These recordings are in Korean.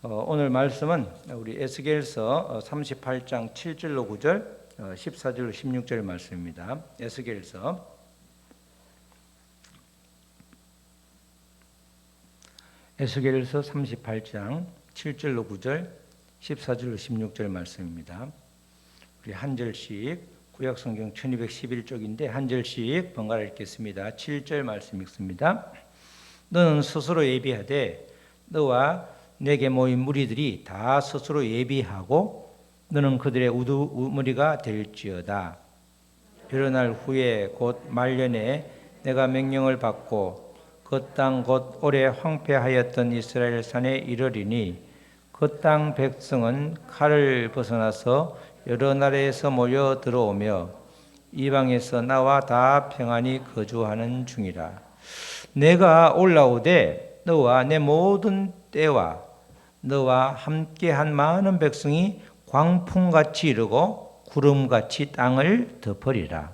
오늘 말씀은 우리 에스겔서 38장 7절로 9절, 14절로 16절 말씀입니다. 에스겔서 38장 7절로 9절, 14절로 16절 말씀입니다. 우리 한 절씩 구약성경 1211쪽인데 한 절씩 번갈아 읽겠습니다. 7절 말씀 읽습니다. 너는 스스로 예비하되 너와 내게 모인 무리들이 다 스스로 예비하고 너는 그들의 우두머리가 될지어다. 여러 날 후에 곧 말년에 내가 명령을 받고 그 땅 곧 오래 황폐하였던 이스라엘 산에 이르리니 그 땅 백성은 칼을 벗어나서 여러 나라에서 모여 들어오며 이방에서 나와 다 평안히 거주하는 중이라. 내가 올라오되 너와 내 모든 때와 너와 함께한 많은 백성이 광풍같이 이르고 구름같이 땅을 덮으리라.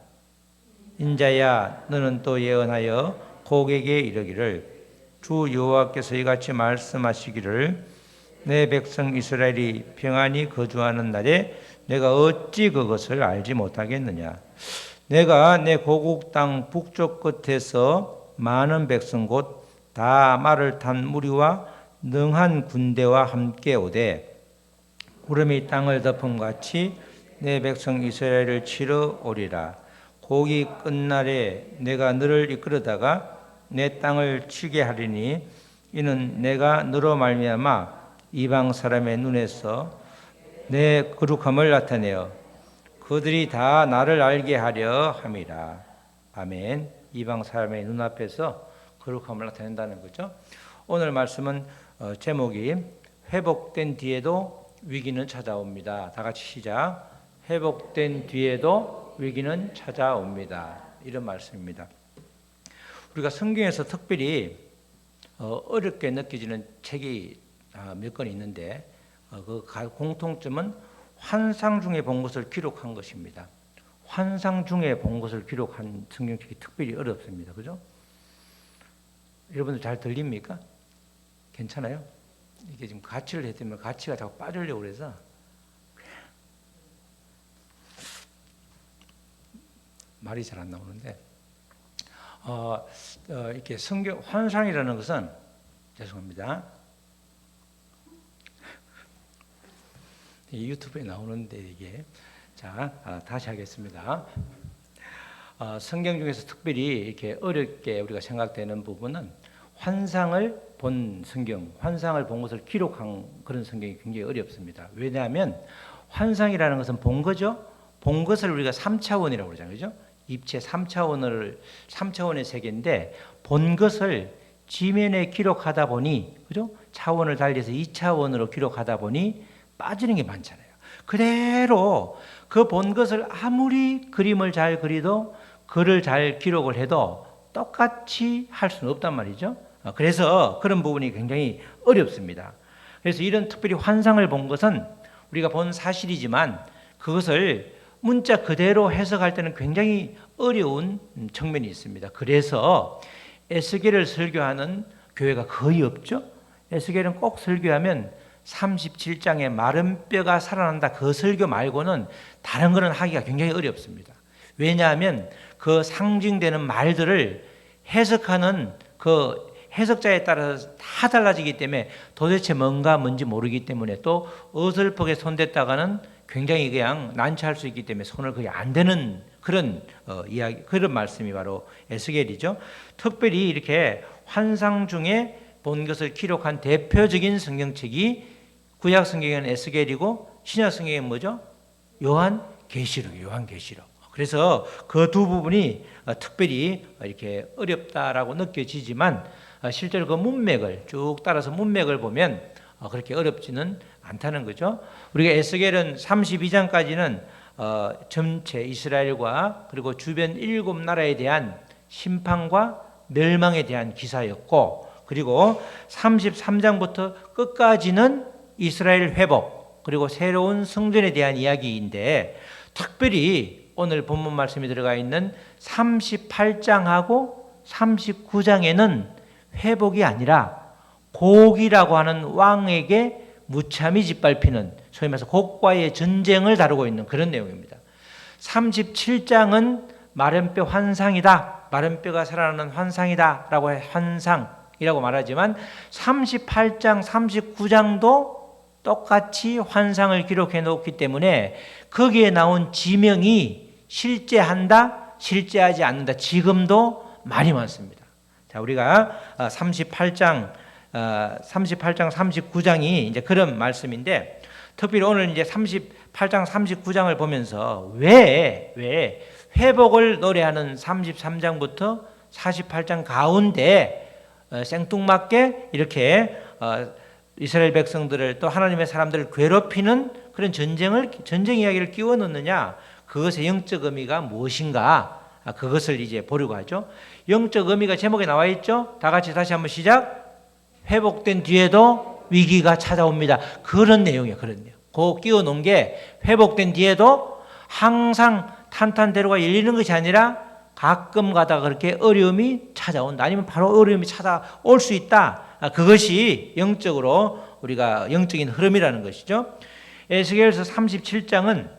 인자야, 너는 또 예언하여 곡에게 이르기를 주 여호와께서 이같이 말씀하시기를 내 백성 이스라엘이 평안히 거주하는 날에 내가 어찌 그것을 알지 못하겠느냐. 내가 내 고국 땅 북쪽 끝에서 많은 백성 곧 다 말을 탄 무리와 능한 군대와 함께 오되 구름이 땅을 덮음같이 내 백성 이스라엘을 치러 오리라. 고기 끝날에 내가 너를 이끌어다가 내 땅을 치게 하리니 이는 내가 너로 말미암아 이방 사람의 눈에서 내 거룩함을 나타내어 그들이 다 나를 알게 하려 함이라. 아멘. 이방 사람의 눈앞에서 거룩함을 나타낸다는 거죠. 오늘 말씀은 제목이 회복된 뒤에도 위기는 찾아옵니다. 다 같이 시작. 회복된 뒤에도 위기는 찾아옵니다. 이런 말씀입니다. 우리가 성경에서 특별히 어렵게 느껴지는 책이 몇 권 있는데 그 공통점은 환상 중에 본 것을 기록한 것입니다. 환상 중에 본 것을 기록한 성경책이 특별히 어렵습니다. 그죠? 여러분들 잘 들립니까? 괜찮아요? 이게 지금 가치를 했더니 가치가 자꾸 빠지려고 그래서 말이 잘 안 나오는데 이렇게 성경 환상이라는 것은 죄송합니다. 유튜브에 나오는데 이게 다시 하겠습니다. 성경 중에서 특별히 이렇게 어렵게 우리가 생각되는 부분은 환상을 본 성경, 환상을 본 것을 기록한 그런 성경이 굉장히 어렵습니다. 왜냐하면 환상이라는 것은 본 거죠. 본 것을 우리가 3차원이라고 그러잖아요. 그죠? 입체 3차원의 세계인데 본 것을 지면에 기록하다 보니 그죠? 차원을 달리해서 2차원으로 기록하다 보니 빠지는 게 많잖아요. 그대로 그 본 것을 아무리 그림을 잘 그리도 글을 잘 기록을 해도 똑같이 할 수는 없단 말이죠. 그래서 그런 부분이 굉장히 어렵습니다. 그래서 이런 특별히 환상을 본 것은 우리가 본 사실이지만 그것을 문자 그대로 해석할 때는 굉장히 어려운 측면이 있습니다. 그래서 에스겔을 설교하는 교회가 거의 없죠. 에스겔은 꼭 설교하면 37장에 마른 뼈가 살아난다 그 설교 말고는 다른 거는 하기가 굉장히 어렵습니다. 왜냐하면 그 상징되는 말들을 해석하는 그 해석자에 따라서 다 달라지기 때문에 도대체 뭔지 모르기 때문에 또 어설프게 손댔다가는 굉장히 그냥 난처할 수 있기 때문에 손을 거의 안 대는 그런 이야기, 그런 말씀이 바로 에스겔이죠. 특별히 이렇게 환상 중에 본 것을 기록한 대표적인 성경책이 구약 성경에는 에스겔이고 신약 성경에는 뭐죠? 요한계시록이에요. 요한계시록. 그래서 그 두 부분이 특별히 이렇게 어렵다라고 느껴지지만 실제로 그 문맥을 쭉 따라서 문맥을 보면 그렇게 어렵지는 않다는 거죠. 우리가 에스겔은 32장까지는 전체 이스라엘과 그리고 주변 7나라에 대한 심판과 멸망에 대한 기사였고 그리고 33장부터 끝까지는 이스라엘 회복 그리고 새로운 성전에 대한 이야기인데 특별히 오늘 본문 말씀이 들어가 있는 38장하고 39장에는 회복이 아니라 고기라고 하는 왕에게 무참히 짓밟히는 소위 말해서 곡과의 전쟁을 다루고 있는 그런 내용입니다. 37장은 마른뼈 환상이다. 마른뼈가 살아나는 환상이다 라고 환상이라고 말하지만 38장, 39장도 똑같이 환상을 기록해 놓기 때문에 거기에 나온 지명이 실제한다, 실제하지 않는다. 지금도 많이 많습니다. 자, 우리가 38장, 39장이 이제 그런 말씀인데, 특별히 오늘 이제 38장, 39장을 보면서 왜 회복을 노래하는 33장부터 48장 가운데 생뚱맞게 이렇게 이스라엘 백성들을 또 하나님의 사람들을 괴롭히는 그런 전쟁 이야기를 끼워 넣느냐? 그것의 영적 의미가 무엇인가? 그것을 이제 보려고 하죠. 영적 의미가 제목에 나와 있죠. 다 같이 다시 한번 시작. 회복된 뒤에도 위기가 찾아옵니다. 그런 내용이에요. 그런 내용. 그 끼워 놓은 게 회복된 뒤에도 항상 탄탄대로가 열리는 것이 아니라 가끔 가다가 그렇게 어려움이 찾아온다. 아니면 바로 어려움이 찾아올 수 있다. 그것이 영적으로 우리가 영적인 흐름이라는 것이죠. 에스겔서 37장은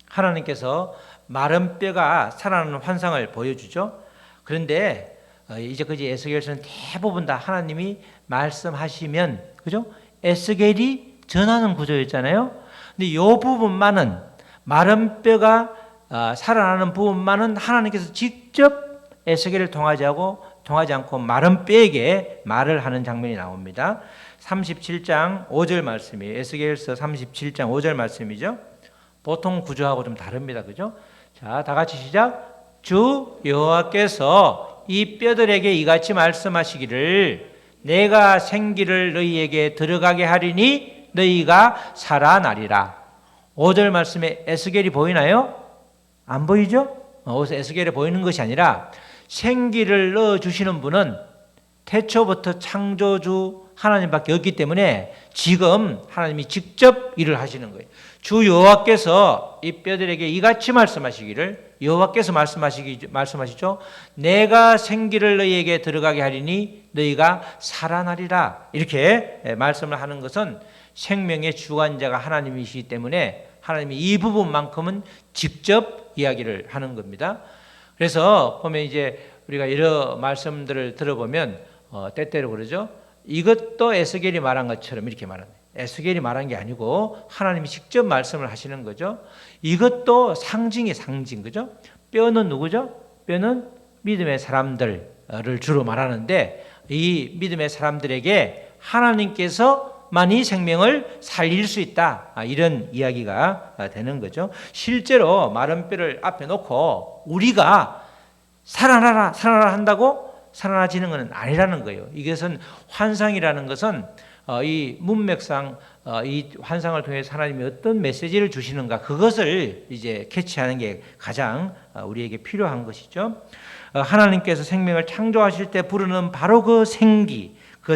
하나님께서 마른 뼈가 살아나는 환상을 보여주죠. 그런데 이제 그지 에스겔서는 대부분 다 하나님이 말씀하시면, 그죠? 에스겔이 전하는 구조였잖아요. 근데 이 부분만은, 마른 뼈가 살아나는 부분만은 하나님께서 직접 에스겔을 통하지 않고 마른 뼈에게 말을 하는 장면이 나옵니다. 37장 5절 말씀이에요. 에스겔서 37장 5절 말씀이죠. 보통 구조하고 좀 다릅니다. 그죠? 자, 다 같이 시작. 주 여호와께서 이 뼈들에게 이같이 말씀하시기를 내가 생기를 너희에게 들어가게 하리니 너희가 살아나리라. 5절 말씀에 에스겔이 보이나요? 안 보이죠? 에스겔에 보이는 것이 아니라 생기를 넣어주시는 분은 태초부터 창조주 하나님밖에 없기 때문에 지금 하나님이 직접 일을 하시는 거예요. 주 여호와께서 이 뼈들에게 이같이 말씀하시기를, 여호와께서 말씀하시죠. 내가 생기를 너희에게 들어가게 하리니 너희가 살아나리라. 이렇게 말씀을 하는 것은 생명의 주관자가 하나님이시기 때문에 하나님이 이 부분만큼은 직접 이야기를 하는 겁니다. 그래서 보면 이제 우리가 여러 말씀들을 들어보면 때때로 그러죠. 이것도 에스겔이 말한 것처럼 이렇게 말합니다. 에스겔이 말한 게 아니고 하나님이 직접 말씀을 하시는 거죠. 이것도 상징이 상징, 그죠? 뼈는 누구죠? 뼈는 믿음의 사람들을 주로 말하는데 이 믿음의 사람들에게 하나님께서만이 생명을 살릴 수 있다. 이런 이야기가 되는 거죠. 실제로 마른 뼈를 앞에 놓고 우리가 살아나라 한다고 살아나지는 것은 아니라는 거예요. 이것은 환상이라는 것은 이 문맥상 이 환상을 통해서 하나님이 어떤 메시지를 주시는가 그것을 이제 캐치하는 게 가장 우리에게 필요한 것이죠. 하나님께서 생명을 창조하실 때 부르는 바로 그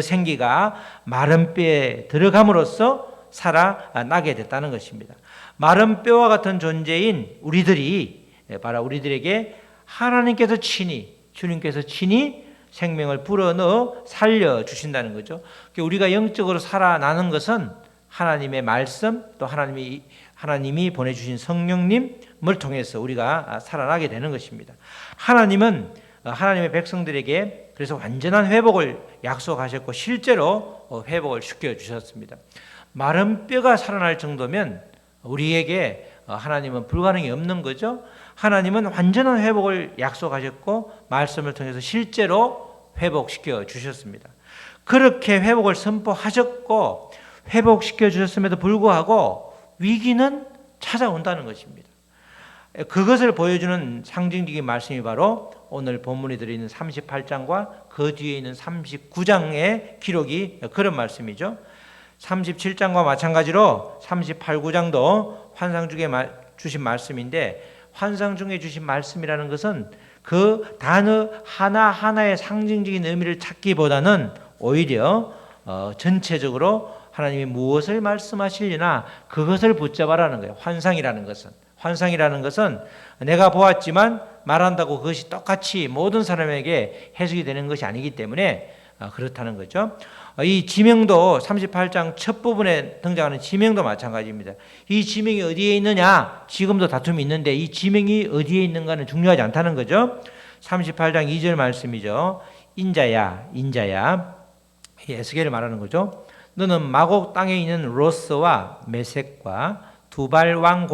생기가 마른 뼈에 들어감으로써 살아나게 됐다는 것입니다. 마른 뼈와 같은 존재인 우리들에게 하나님께서 주님께서 친히 생명을 불어넣어 살려주신다는 거죠. 우리가 영적으로 살아나는 것은 하나님의 말씀 또 하나님이 보내주신 성령님을 통해서 우리가 살아나게 되는 것입니다. 하나님은 하나님의 백성들에게 그래서 완전한 회복을 약속하셨고 실제로 회복을 시켜주셨습니다. 마른 뼈가 살아날 정도면 우리에게 하나님은 불가능이 없는 거죠. 하나님은 완전한 회복을 약속하셨고 말씀을 통해서 실제로 회복시켜 주셨습니다. 그렇게 회복을 선포하셨고 회복시켜 주셨음에도 불구하고 위기는 찾아온다는 것입니다. 그것을 보여주는 상징적인 말씀이 바로 오늘 본문에 들어있는 38장과 그 뒤에 있는 39장의 기록이 그런 말씀이죠. 37장과 마찬가지로 38구장도 환상 중에 주신 말씀인데 환상 중에 주신 말씀이라는 것은 그 단어 하나하나의 상징적인 의미를 찾기보다는 오히려 전체적으로 하나님이 무엇을 말씀하시려나 그것을 붙잡아라는 거예요. 환상이라는 것은 내가 보았지만 말한다고 그것이 똑같이 모든 사람에게 해석이 되는 것이 아니기 때문에 그렇다는 거죠. 이 지명도 38장 첫 부분에 등장하는 지명도 마찬가지입니다. 이 지명이 어디에 있느냐? 지금도 다툼이 있는데 이 지명이 어디에 있는가는 중요하지 않다는 거죠. 38장 2절 말씀이죠. 인자야, 인자야. 에스겔을 말하는 거죠. 너는 마곡 땅에 있는 로스와 메섹과 두발 왕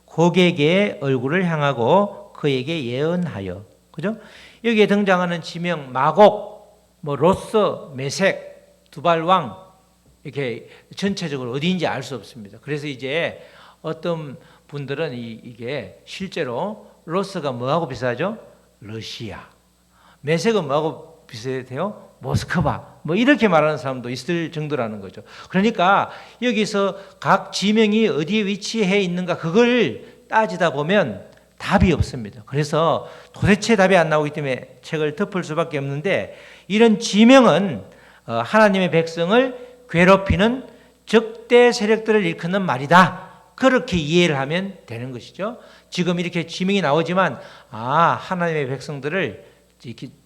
고객의 얼굴을 향하고 그에게 예언하여. 그죠? 여기에 등장하는 지명 마곡, 로스, 메섹, 두발 왕 이렇게 전체적으로 어디인지 알 수 없습니다. 그래서 이제 어떤 분들은 이게 실제로 로스가 뭐하고 비슷하죠? 러시아. 메섹은 뭐하고 비슷해요? 모스크바. 이렇게 말하는 사람도 있을 정도라는 거죠. 그러니까 여기서 각 지명이 어디에 위치해 있는가 그걸 따지다 보면 답이 없습니다. 그래서 도대체 답이 안 나오기 때문에 책을 덮을 수밖에 없는데 이런 지명은 하나님의 백성을 괴롭히는 적대 세력들을 일컫는 말이다. 그렇게 이해를 하면 되는 것이죠. 지금 이렇게 지명이 나오지만 하나님의 백성들을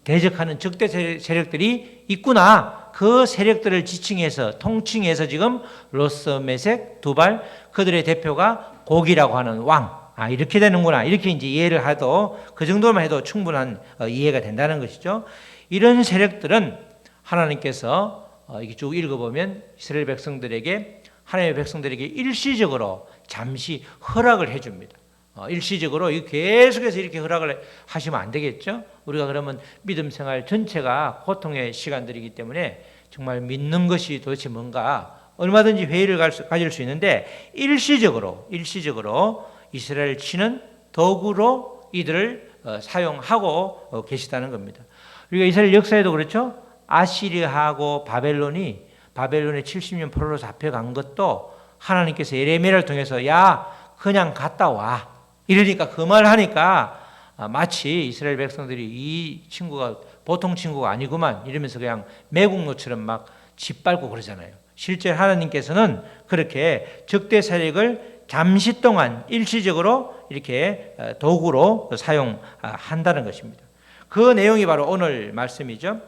대적하는 적대 세력들이 있구나. 그 세력들을 지칭해서 통칭해서 지금 로스, 메섹, 두발 그들의 대표가 곡이라고 하는 왕. 이렇게 되는구나. 이렇게 이제 이해를 해도 그 정도만 해도 충분한 이해가 된다는 것이죠. 이런 세력들은 하나님께서 이렇게 쭉 읽어보면 이스라엘 백성들에게 하나님의 백성들에게 일시적으로 잠시 허락을 해줍니다. 일시적으로 계속해서 이렇게 허락을 하시면 안 되겠죠. 우리가 그러면 믿음 생활 전체가 고통의 시간들이기 때문에 정말 믿는 것이 도대체 뭔가 얼마든지 회의를 가질 수 있는데 일시적으로 이스라엘 치는 도구로 이들을 사용하고 계시다는 겁니다. 우리가 이스라엘 역사에도 그렇죠. 아시리아하고 바벨론의 70년 포로로 잡혀간 것도 하나님께서 예레미야를 통해서 야 그냥 갔다 와 이러니까 그 말 하니까 마치 이스라엘 백성들이 이 친구가 보통 친구가 아니구만 이러면서 그냥 매국노처럼 막 짓밟고 그러잖아요. 실제 하나님께서는 그렇게 적대 세력을 잠시 동안 일시적으로 이렇게 도구로 사용한다는 것입니다. 그 내용이 바로 오늘 말씀이죠.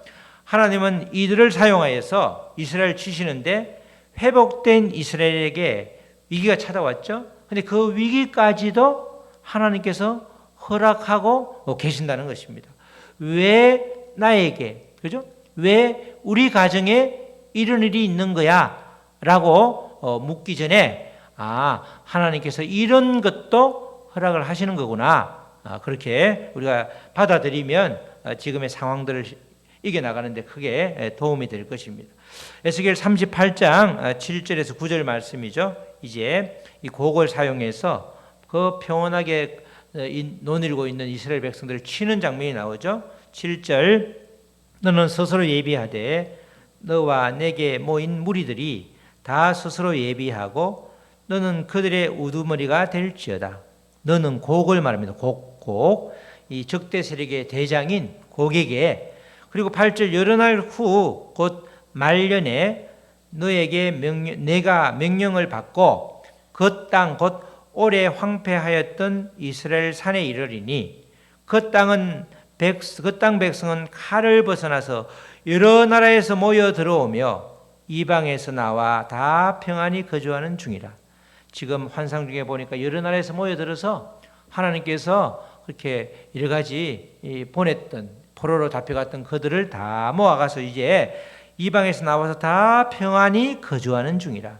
하나님은 이들을 사용하여서 이스라엘 치시는데 회복된 이스라엘에게 위기가 찾아왔죠. 근데 그 위기까지도 하나님께서 허락하고 계신다는 것입니다. 왜 나에게, 그죠? 왜 우리 가정에 이런 일이 있는 거야? 라고 묻기 전에 하나님께서 이런 것도 허락을 하시는 거구나. 그렇게 우리가 받아들이면 지금의 상황들을 이겨나가는데 크게 도움이 될 것입니다. 에스겔 38장 7절에서 9절 말씀이죠. 이제 이 곡을 사용해서 그 평온하게 논일고 있는 이스라엘 백성들을 치는 장면이 나오죠. 7절 너는 스스로 예비하되 너와 내게 모인 무리들이 다 스스로 예비하고 너는 그들의 우두머리가 될지어다. 너는 곡을 말합니다. 곡. 이 적대 세력의 대장인 곡에게 그리고 8절 여러 날 후 곧 말년에 너에게 내가 명령을 받고 그 땅 곧 오래 황폐하였던 이스라엘 산에 이르리니 그 땅 백성은 칼을 벗어나서 여러 나라에서 모여 들어오며 이방에서 나와 다 평안히 거주하는 중이라. 지금 환상 중에 보니까 여러 나라에서 모여들어서 하나님께서 그렇게 여러 가지 보냈던 포로로 잡혀갔던 그들을 다 모아가서 이제 이방에서 나와서 다 평안히 거주하는 중이라.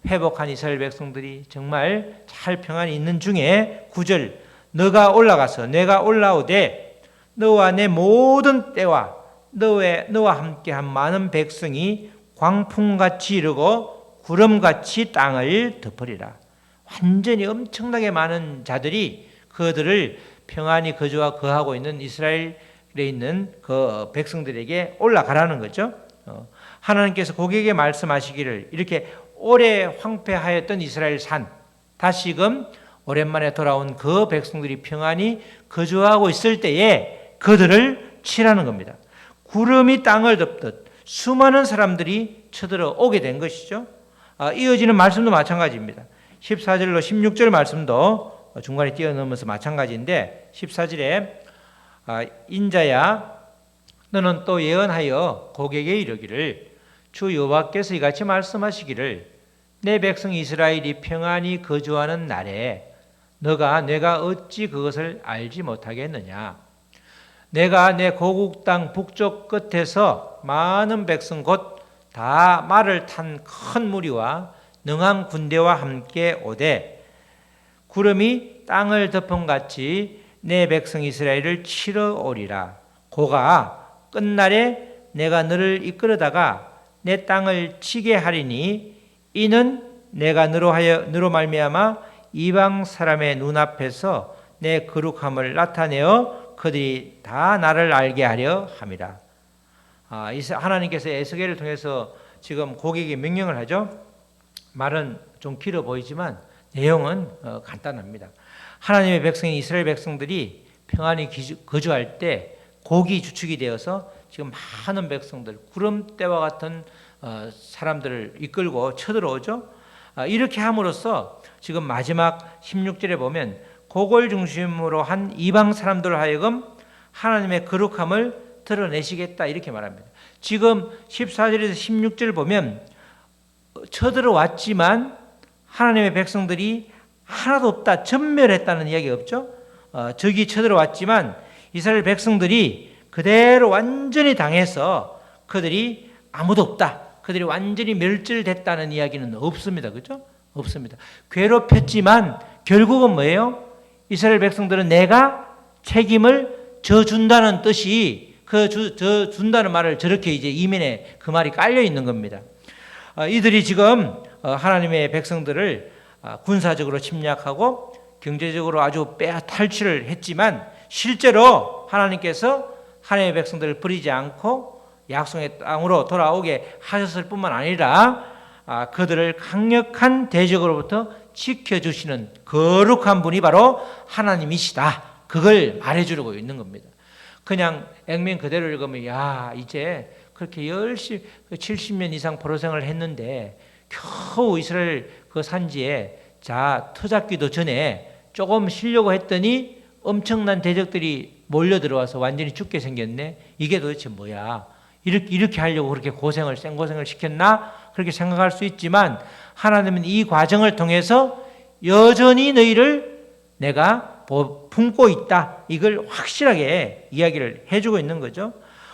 회복한 이스라엘 백성들이 정말 잘 평안히 있는 중에 9절 너가 올라가서 내가 올라오되 너와 내 모든 때와 너와 함께한 많은 백성이 광풍같이 이르고 구름같이 땅을 덮으리라. 완전히 엄청나게 많은 자들이 그들을 평안히 거하고 있는 이스라엘에 있는 그 백성들에게 올라가라는 거죠. 하나님께서 고객에게 말씀하시기를 이렇게 오래 황폐하였던 이스라엘 산 다시금 오랜만에 돌아온 그 백성들이 평안히 거주하고 있을 때에 그들을 치라는 겁니다. 구름이 땅을 덮듯 수많은 사람들이 쳐들어오게 된 것이죠. 이어지는 말씀도 마찬가지입니다. 14절로 16절 말씀도 중간에 뛰어넘어서 마찬가지인데 14절에 인자야 너는 또 예언하여 고객에게 이르기를 주 여호와께서 이같이 말씀하시기를 내 백성 이스라엘이 평안히 거주하는 날에 내가 어찌 그것을 알지 못하겠느냐. 내가 내 고국 땅 북쪽 끝에서 많은 백성 곧 다 말을 탄 큰 무리와 능한 군대와 함께 오되 구름이 땅을 덮음같이 내 백성 이스라엘을 치러 오리라. 고가 끝날에 내가 너를 이끌어다가 내 땅을 치게 하리니 이는 내가 너로 말미암아 이방 사람의 눈앞에서 내 거룩함을 나타내어 그들이 다 나를 알게 하려 함이라. 하나님께서 에스겔을 통해서 지금 고객에게 명령을 하죠. 말은 좀 길어 보이지만 내용은 간단합니다. 하나님의 백성인 이스라엘 백성들이 평안히 거주할 때 고기 주축이 되어서 지금 많은 백성들, 구름대와 같은 사람들을 이끌고 쳐들어오죠. 이렇게 함으로써 지금 마지막 16절에 보면 곡을 중심으로 한 이방 사람들 하여금 하나님의 거룩함을 드러내시겠다 이렇게 말합니다. 지금 14절에서 16절 보면 쳐들어왔지만 하나님의 백성들이 하나도 없다, 전멸했다는 이야기가 없죠. 적이 쳐들어왔지만 이스라엘 백성들이 그대로 완전히 당해서 그들이 아무도 없다, 그들이 완전히 멸절됐다는 이야기는 없습니다. 그렇죠? 없습니다. 괴롭혔지만 결국은 뭐예요? 이스라엘 백성들은 내가 책임을 져준다는 뜻이 져준다는 말을 저렇게 이제 이면에 그 말이 깔려 있는 겁니다. 이들이 지금 하나님의 백성들을 군사적으로 침략하고 경제적으로 아주 탈취를 했지만 실제로 하나님께서 하나님의 백성들을 버리지 않고 약속의 땅으로 돌아오게 하셨을 뿐만 아니라 그들을 강력한 대적으로부터 지켜주시는 거룩한 분이 바로 하나님이시다. 그걸 말해주려고 있는 겁니다. 그냥 액면 그대로 읽으면 이제 그렇게 열심히 70년 이상 포로생활을 했는데 겨우 이스라엘 그 산지에 터잡기도 전에 조금 쉬려고 했더니 엄청난 대적들이 몰려 들어와서 완전히 죽게 생겼네. 이게 도대체 뭐야? 이렇게 하려고 그렇게 생고생을 시켰나? 그렇게 생각할 수 있지만 하나님은 이 과정을 통해서 여전히 너희를 내가 품고 있다. 이걸 확실하게 이야기를 해주고 있는 거죠.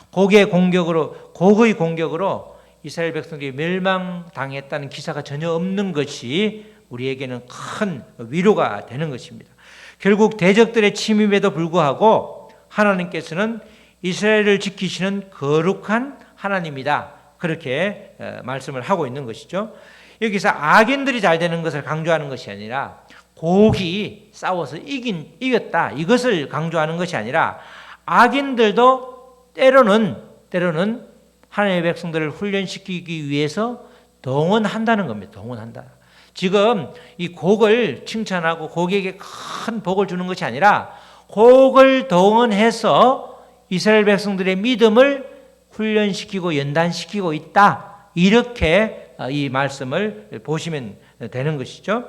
고의 공격으로 이스라엘 백성들이 멸망당했다는 기사가 전혀 없는 것이 우리에게는 큰 위로가 되는 것입니다. 결국 대적들의 침입에도 불구하고 하나님께서는 이스라엘을 지키시는 거룩한 하나님이다. 그렇게 말씀을 하고 있는 것이죠. 여기서 악인들이 잘 되는 것을 강조하는 것이 아니라 곡이 싸워서 이겼다. 이것을 강조하는 것이 아니라 악인들도 때로는 하나님의 백성들을 훈련시키기 위해서 동원한다는 겁니다. 동원한다. 지금 이 곡을 칭찬하고 곡에게 큰 복을 주는 것이 아니라 곡을 동원해서 이스라엘 백성들의 믿음을 훈련시키고 연단시키고 있다. 이렇게 이 말씀을 보시면 되는 것이죠.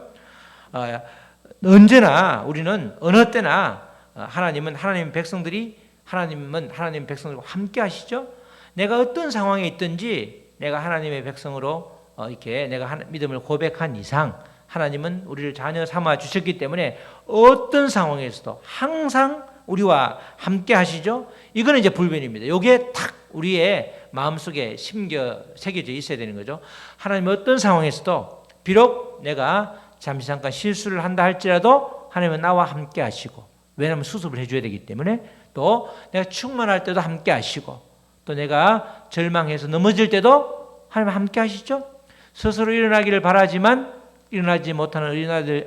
언제나 우리는 어느 때나 하나님은 하나님 백성들과 함께 하시죠. 내가 어떤 상황에 있든지 내가 하나님의 백성으로 이렇게 내가 믿음을 고백한 이상 하나님은 우리를 자녀 삼아 주셨기 때문에 어떤 상황에서도 항상 우리와 함께 하시죠. 이거는 이제 불변입니다. 이게 딱 우리의 마음속에 새겨져 있어야 되는 거죠. 하나님 어떤 상황에서도 비록 내가 잠시 잠깐 실수를 한다 할지라도 하나님은 나와 함께 하시고, 왜냐하면 수습을 해줘야 되기 때문에, 또 내가 충만할 때도 함께 하시고, 또 내가 절망해서 넘어질 때도 하나님 함께 하시죠. 스스로 일어나기를 바라지만 일어나지 못하는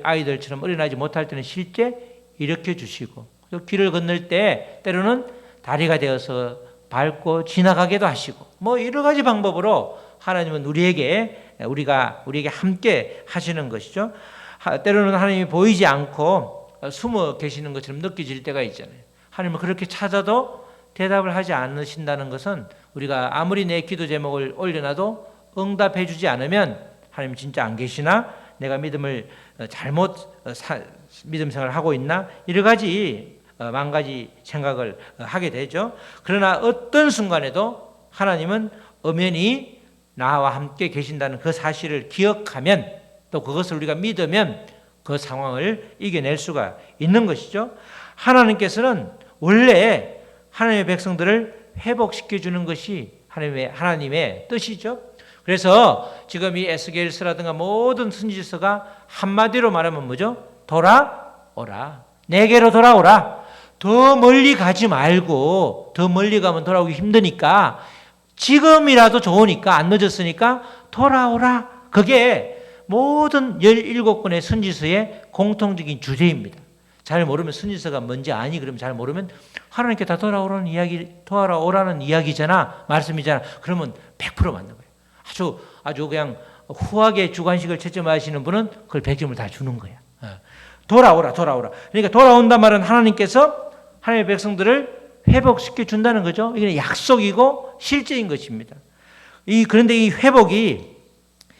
아이들처럼 일어나지 못할 때는 실제 일으켜 주시고, 길을 건널 때 때로는 다리가 되어서 밟고 지나가게도 하시고, 여러 가지 방법으로 하나님은 우리에게 함께 하시는 것이죠. 때로는 하나님이 보이지 않고 숨어 계시는 것처럼 느껴질 때가 있잖아요. 하나님은 그렇게 찾아도 대답을 하지 않으신다는 것은 우리가 아무리 내 기도 제목을 올려놔도 응답해 주지 않으면 하나님 진짜 안 계시나? 내가 믿음을 잘못 믿음 생활을 하고 있나? 여러 가지 만 가지 생각을 하게 되죠. 그러나 어떤 순간에도 하나님은 엄연히 나와 함께 계신다는 그 사실을 기억하면, 또 그것을 우리가 믿으면 그 상황을 이겨낼 수가 있는 것이죠. 하나님께서는 원래 하나님의 백성들을 회복시켜주는 것이 하나님의 뜻이죠. 그래서 지금 이 에스겔서라든가 모든 선지서가 한마디로 말하면 뭐죠? 돌아오라. 내게로 돌아오라. 더 멀리 가지 말고, 더 멀리 가면 돌아오기 힘드니까 지금이라도 좋으니까, 안 늦었으니까 돌아오라. 그게 모든 17권의 선지서의 공통적인 주제입니다. 잘 모르면 선지서가 뭔지 아니? 그러면 잘 모르면 하나님께 다 돌아오라는 이야기잖아, 말씀이잖아. 그러면 100% 맞는 거예요. 아주 그냥 후하게 주관식을 채점하시는 분은 그걸 100점을 다 주는 거야. 돌아오라. 그러니까 돌아온단 말은 하나님께서 하나님의 백성들을 회복시켜 준다는 거죠. 이게 약속이고 실제인 것입니다. 그런데 이 회복이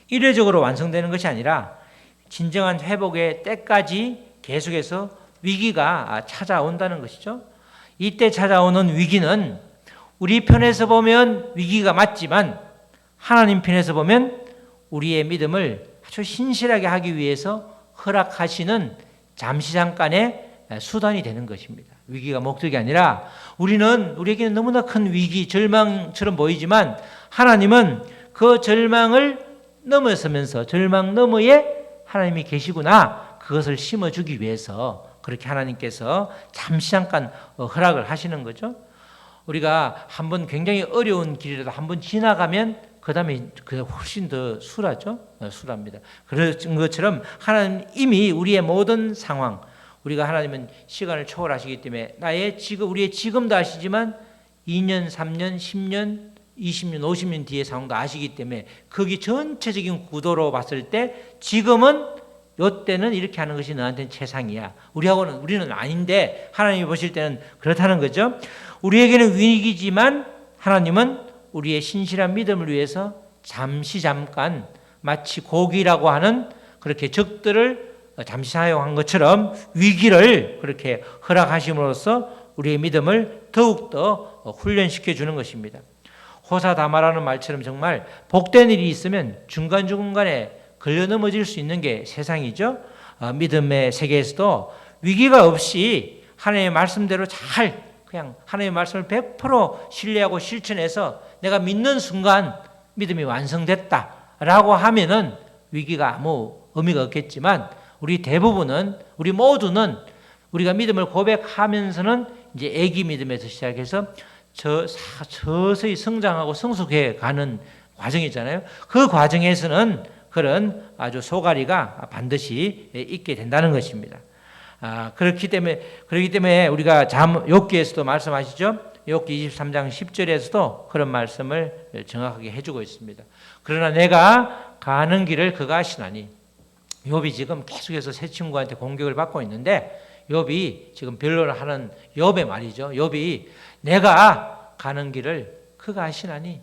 이례적으로 완성되는 것이 아니라 진정한 회복의 때까지 계속해서 위기가 찾아온다는 것이죠. 이때 찾아오는 위기는 우리 편에서 보면 위기가 맞지만 하나님 편에서 보면 우리의 믿음을 아주 신실하게 하기 위해서 허락하시는 잠시 잠깐의 수단이 되는 것입니다. 위기가 목적이 아니라 우리에게는 너무나 큰 위기, 절망처럼 보이지만 하나님은 그 절망을 넘어서면서 절망 너머에 하나님이 계시구나, 그것을 심어주기 위해서 그렇게 하나님께서 잠시 잠깐 허락을 하시는 거죠. 우리가 한번 굉장히 어려운 길이라도 한번 지나가면 그 다음에 훨씬 더 수라죠. 수랍니다. 그런 것처럼 하나님 이미 우리의 모든 상황, 우리가 하나님은 시간을 초월하시기 때문에 우리의 지금도 아시지만 2년, 3년, 10년, 20년, 50년 뒤의 상황도 아시기 때문에 거기 전체적인 구도로 봤을 때 지금은 이때는 이렇게 하는 것이 너한테는 최상이야. 우리는 아닌데 하나님이 보실 때는 그렇다는 거죠. 우리에게는 위기지만 하나님은 우리의 신실한 믿음을 위해서 잠시 잠깐 마치 고기라고 하는 그렇게 적들을 잠시 사용한 것처럼 위기를 그렇게 허락하심으로써 우리의 믿음을 더욱더 훈련시켜 주는 것입니다. 호사다마라는 말처럼 정말 복된 일이 있으면 중간중간에 걸려 넘어질 수 있는 게 세상이죠. 믿음의 세계에서도 위기가 없이 하나님의 말씀대로 그냥 하나님의 말씀을 100% 신뢰하고 실천해서 내가 믿는 순간 믿음이 완성됐다라고 하면은 위기가 아무 의미가 없겠지만 우리 모두는 우리가 믿음을 고백하면서는 이제 애기 믿음에서 시작해서 서서히 성장하고 성숙해 가는 과정이잖아요. 그 과정에서는 그런 아주 소가리가 반드시 있게 된다는 것입니다. 그렇기 때문에 우리가 욥기에서도 말씀하시죠. 욥기 23장 10절에서도 그런 말씀을 정확하게 해주고 있습니다. 그러나 내가 가는 길을 그가 아시나니. 욥이 지금 계속해서 새 친구한테 공격을 받고 있는데 욥이 지금 변론을 하는 욥의 말이죠. 욥이 내가 가는 길을 그가 아시나니,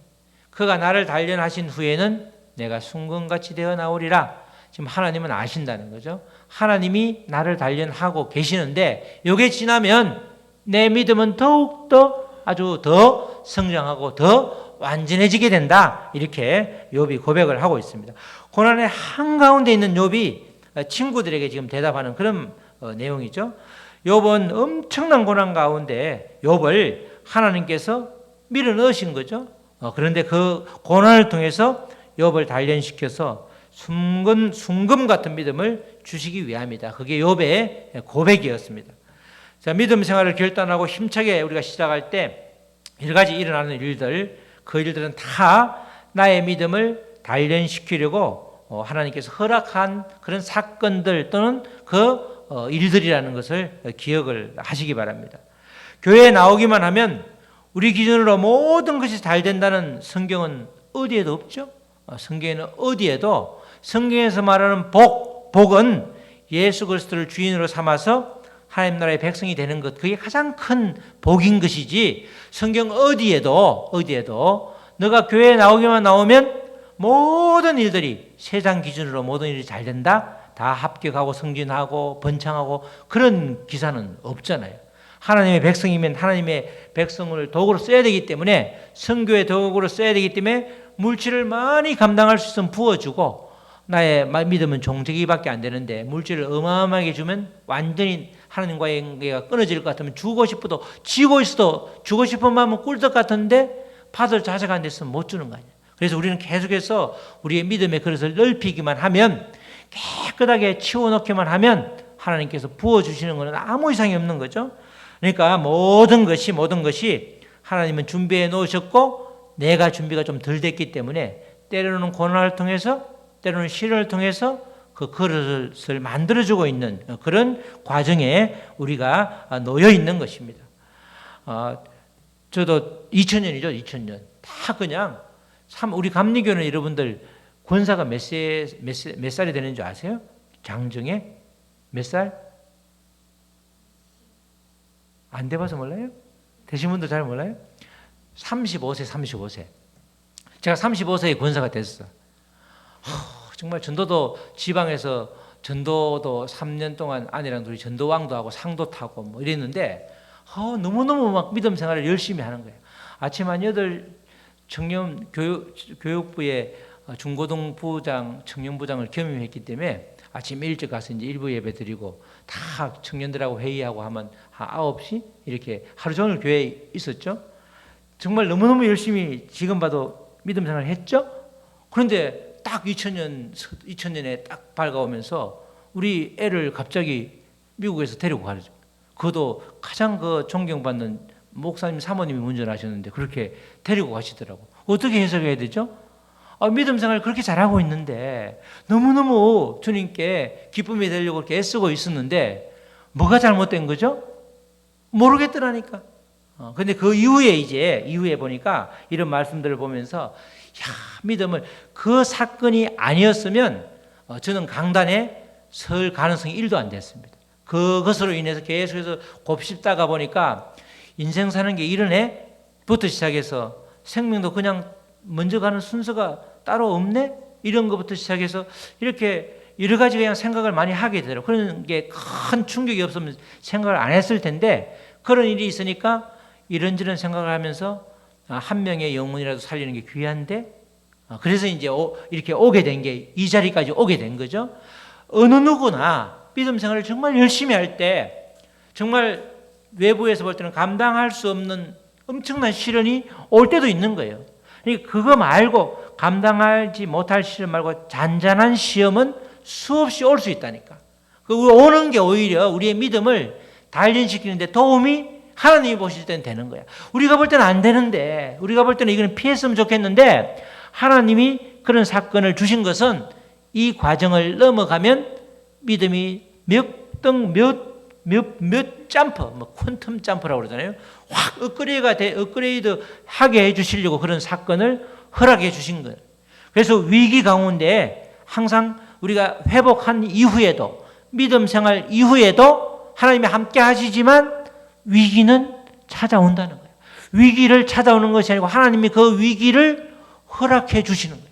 그가 나를 단련하신 후에는 내가 순금같이 되어 나오리라. 지금 하나님은 아신다는 거죠. 하나님이 나를 단련하고 계시는데 이게 지나면 내 믿음은 더욱더 아주 더 성장하고 더 완전해지게 된다. 이렇게 욥이 고백을 하고 있습니다. 고난의 한가운데 있는 욥이 친구들에게 지금 대답하는 그런 내용이죠. 욥은 엄청난 고난 가운데 욥을 하나님께서 밀어넣으신 거죠. 그런데 그 고난을 통해서 욥을 단련시켜서 순금 같은 믿음을 주시기 위함이다. 그게 욥의 고백이었습니다. 자, 믿음 생활을 결단하고 힘차게 우리가 시작할 때 여러 가지 일어나는 일들, 그 일들은 다 나의 믿음을 단련시키려고 하나님께서 허락한 그런 사건들 또는 그 일들이라는 것을 기억을 하시기 바랍니다. 교회에 나오기만 하면 우리 기준으로 모든 것이 잘 된다는 성경은 어디에도 없죠. 성경에는 어디에도 성경에서 말하는 복은 예수 그리스도를 주인으로 삼아서 하나님 나라의 백성이 되는 것, 그게 가장 큰 복인 것이지 성경 어디에도 너가 교회에 나오면 모든 일들이 세상 기준으로 모든 일이 잘 된다, 다 합격하고 승진하고 번창하고 그런 기사는 없잖아요. 하나님의 백성이면 하나님의 백성을 도구로 써야 되기 때문에, 선교의 도구로 써야 되기 때문에 물질을 많이 감당할 수 있으면 부어주고, 나의 믿음은 종제기밖에 안 되는데 물질을 어마어마하게 주면 완전히 하나님과의 관계가 끊어질 것 같으면 주고 싶어도, 쥐고 있어도 주고 싶은 마음은 꿀떡 같은데 받을 자세가 안 됐으면 못 주는 거 아니에요. 그래서 우리는 계속해서 우리의 믿음의 그릇을 넓히기만 하면, 깨끗하게 치워놓기만 하면 하나님께서 부어주시는 것은 아무 이상이 없는 거죠. 그러니까 모든 것이 하나님은 준비해 놓으셨고, 내가 준비가 좀 덜 됐기 때문에 때로는 고난을 통해서, 때로는 시련을 통해서 그 그릇을 만들어주고 있는 그런 과정에 우리가 놓여 있는 것입니다. 저도 2000년이죠. 2000년 다 그냥 우리 감리교는 여러분들 권사가 몇 살이 되는 줄 아세요? 장정에 몇 살? 안 돼봐서 몰라요? 되신 분들 잘 몰라요? 35세. 제가 35세에 권사가 됐어. 정말 전도도 지방에서 전도도 3년 동안 아내랑 둘이 전도왕도 하고 상도 타고 뭐 이랬는데, 너무너무 막 믿음 생활을 열심히 하는 거예요. 아침 한 8 청년 교육부의 중고등부장, 청년부장을 겸임했기 때문에 아침 일찍 가서 이제 일부 예배 드리고, 다 청년들하고 회의하고 하면 한 9시 이렇게 하루 종일 교회에 있었죠. 정말 너무너무 열심히 지금 봐도 믿음 생활을 했죠. 그런데 딱 2000년에 딱 밝아오면서 우리 애를 갑자기 미국에서 데리고 가죠. 그것도 가장 존경받는 목사님 사모님이 운전하셨는데 그렇게 데리고 가시더라고. 어떻게 해석해야 되죠? 믿음 생활을 그렇게 잘하고 있는데, 너무너무 주님께 기쁨이 되려고 그렇게 애쓰고 있었는데 뭐가 잘못된 거죠? 모르겠더라니까. 근데 그 이후에 보니까 이런 말씀들을 보면서, 믿음을, 그 사건이 아니었으면 저는 강단에 설 가능성이 1도 안 됐습니다. 그것으로 인해서 계속해서 곱씹다가 보니까 인생 사는 게 이런 애부터 시작해서 생명도 그냥 먼저 가는 순서가 따로 없네? 이런 것부터 시작해서 이렇게 여러 가지 그냥 생각을 많이 하게 되더라고요. 그런 게 큰 충격이 없으면 생각을 안 했을 텐데, 그런 일이 있으니까 이런저런 생각을 하면서 한 명의 영혼이라도 살리는 게 귀한데, 그래서 이제 이렇게 오게 된 게, 이 자리까지 오게 된 거죠. 어느 누구나 믿음 생활을 정말 열심히 할 때, 정말 외부에서 볼 때는 감당할 수 없는 엄청난 시련이 올 때도 있는 거예요. 그러니까 그거 말고, 감당하지 못할 시련 말고 잔잔한 시험은 수없이 올 수 있다니까. 그 오는 게 오히려 우리의 믿음을 단련시키는데 도움이 하나님이 보실 때는 되는 거야. 우리가 볼 때는 안 되는데, 우리가 볼 때는 이거는 피했으면 좋겠는데, 하나님이 그런 사건을 주신 것은 이 과정을 넘어가면 믿음이 몇 점프, 퀀텀 점프라고 그러잖아요. 확 업그레이드 하게 해주시려고 그런 사건을 허락해 주신 거예요. 그래서 위기 가운데 항상 우리가 회복한 이후에도, 믿음 생활 이후에도 하나님이 함께 하시지만 위기는 찾아온다는 거예요. 위기를 찾아오는 것이 아니고 하나님이 그 위기를 허락해 주시는 거예요.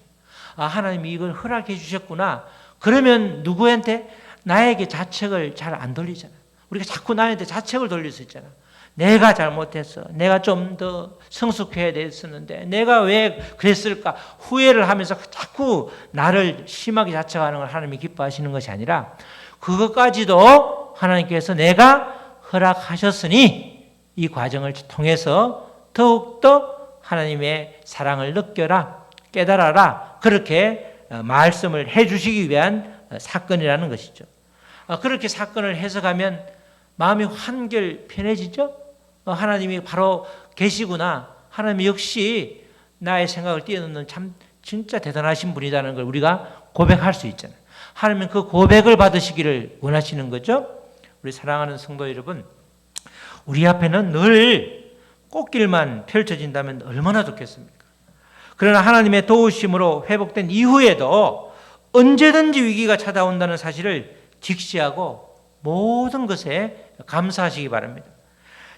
하나님이 이걸 허락해 주셨구나. 그러면 누구한테? 나에게 자책을 잘 안 돌리잖아. 우리가 자꾸 나한테 자책을 돌릴 수 있잖아. 내가 잘못했어. 내가 좀 더 성숙해야 됐었는데 내가 왜 그랬을까? 후회를 하면서 자꾸 나를 심하게 자책하는 걸 하나님이 기뻐하시는 것이 아니라, 그것까지도 하나님께서 내가 허락하셨으니 이 과정을 통해서 더욱더 하나님의 사랑을 느껴라, 깨달아라, 그렇게 말씀을 해주시기 위한 사건이라는 것이죠. 그렇게 사건을 해석하면 마음이 한결 편해지죠. 하나님이 바로 계시구나, 하나님 역시 나의 생각을 뛰어넘는 참 진짜 대단하신 분이라는 걸 우리가 고백할 수 있잖아요. 하나님은 그 고백을 받으시기를 원하시는 거죠. 우리 사랑하는 성도 여러분, 우리 앞에는 늘 꽃길만 펼쳐진다면 얼마나 좋겠습니까? 그러나 하나님의 도우심으로 회복된 이후에도 언제든지 위기가 찾아온다는 사실을 직시하고 모든 것에 감사하시기 바랍니다.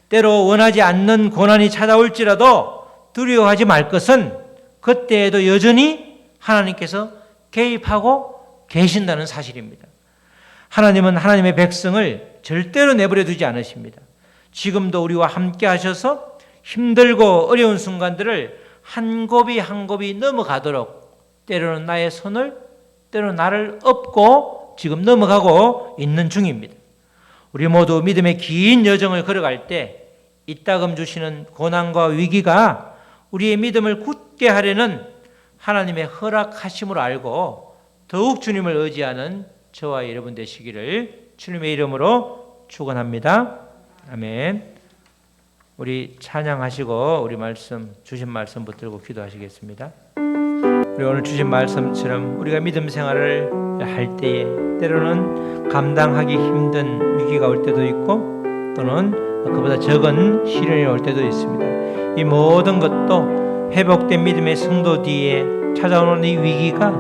때로 원하지 않는 고난이 찾아올지라도 두려워하지 말 것은 그때에도 여전히 하나님께서 개입하고 계신다는 사실입니다. 하나님은 하나님의 백성을 절대로 내버려 두지 않으십니다. 지금도 우리와 함께 하셔서 힘들고 어려운 순간들을 한 곱이 한 곱이 넘어가도록 때로는 나의 손을, 때로는 나를 업고 지금 넘어가고 있는 중입니다. 우리 모두 믿음의 긴 여정을 걸어갈 때 이따금 주시는 고난과 위기가 우리의 믿음을 굳게 하려는 하나님의 허락하심으로 알고 더욱 주님을 의지하는 저와 여러분 되시기를 주님의 이름으로 축원합니다. 아멘. 우리 찬양하시고 우리 말씀 주신 말씀 붙들고 기도하시겠습니다. 우리 오늘 주신 말씀처럼 우리가 믿음 생활을 할 때에 때로는 감당하기 힘든 위기가 올 때도 있고 또는 그보다 적은 시련이 올 때도 있습니다. 이 모든 것도 회복된 믿음의 성도 뒤에 찾아오는 이 위기가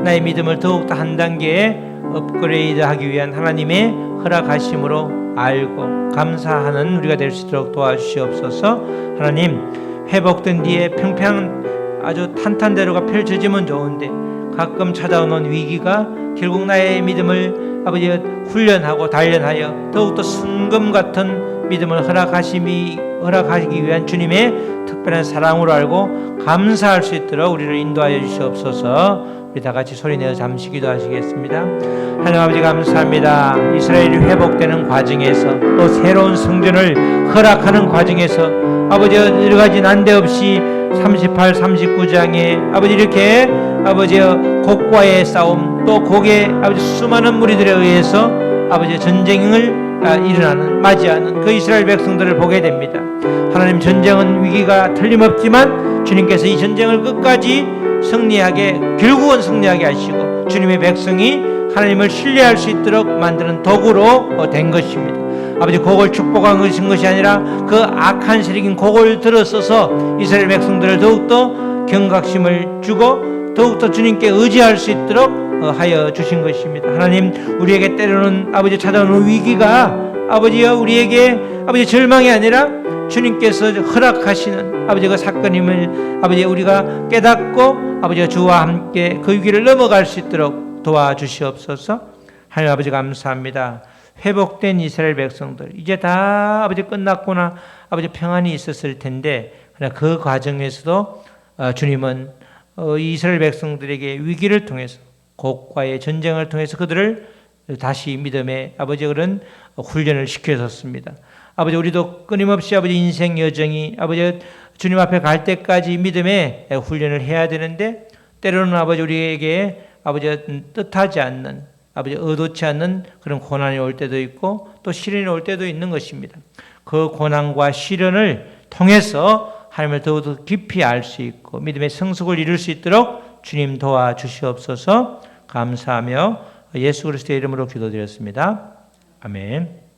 나의 믿음을 더욱더 한 단계 업그레이드하기 위한 하나님의 허락하심으로 알고 감사하는 우리가 될 수 있도록 도와주시옵소서. 하나님, 회복된 뒤에 평평한 아주 탄탄대로가 펼쳐지면 좋은데 가끔 찾아오는 위기가 결국 나의 믿음을 아버지 훈련하고 단련하여 더욱더 순금 같은 믿음을 허락하기 위한 주님의 특별한 사랑으로 알고 감사할 수 있도록 우리를 인도하여 주시옵소서. 우리 다 같이 소리내어 잠시 기도하시겠습니다. 하나님 아버지 감사합니다. 이스라엘이 회복되는 과정에서 또 새로운 성전을 허락하는 과정에서 아버지 여러 가지 난데없이 38, 39장에 아버지 이렇게 아버지 곡과의 싸움 또 곡의 아버지 수많은 무리들에 의해서 아버지 전쟁을 맞이하는 그 이스라엘 백성들을 보게 됩니다. 하나님, 전쟁은 위기가 틀림없지만 주님께서 이 전쟁을 끝까지 결국은 승리하게 하시고 주님의 백성이 하나님을 신뢰할 수 있도록 만드는 도구로 된 것입니다. 아버지, 곡을 축복한 것이 아니라 그 악한 세력인 곡을 들어서서 이스라엘 백성들을 더욱더 경각심을 주고 더욱더 주님께 의지할 수 있도록 하여 주신 것입니다. 하나님, 우리에게 때로는 아버지 찾아오는 위기가 아버지여 우리에게 아버지 절망이 아니라 주님께서 허락하시는 아버지 그 사건임을 아버지 우리가 깨닫고 아버지가 주와 함께 그 위기를 넘어갈 수 있도록 도와주시옵소서. 하나님 아버지 감사합니다. 회복된 이스라엘 백성들 이제 다 아버지 끝났구나, 아버지 평안이 있었을 텐데 그러나 그 과정에서도 주님은 이스라엘 백성들에게 위기를 통해서 곡과의 전쟁을 통해서 그들을 다시 믿음의 아버지 그런 훈련을 시켜줬습니다. 아버지, 우리도 끊임없이 아버지 인생 여정이 아버지 주님 앞에 갈 때까지 믿음의 훈련을 해야 되는데 때로는 아버지 우리에게 아버지 뜻하지 않는 아버지 의도치 않는 그런 고난이 올 때도 있고 또 시련이 올 때도 있는 것입니다. 그 고난과 시련을 통해서 하나님을 더욱더 깊이 알 수 있고 믿음의 성숙을 이룰 수 있도록 주님 도와주시옵소서. 감사하며 예수 그리스도의 이름으로 기도드렸습니다. 아멘.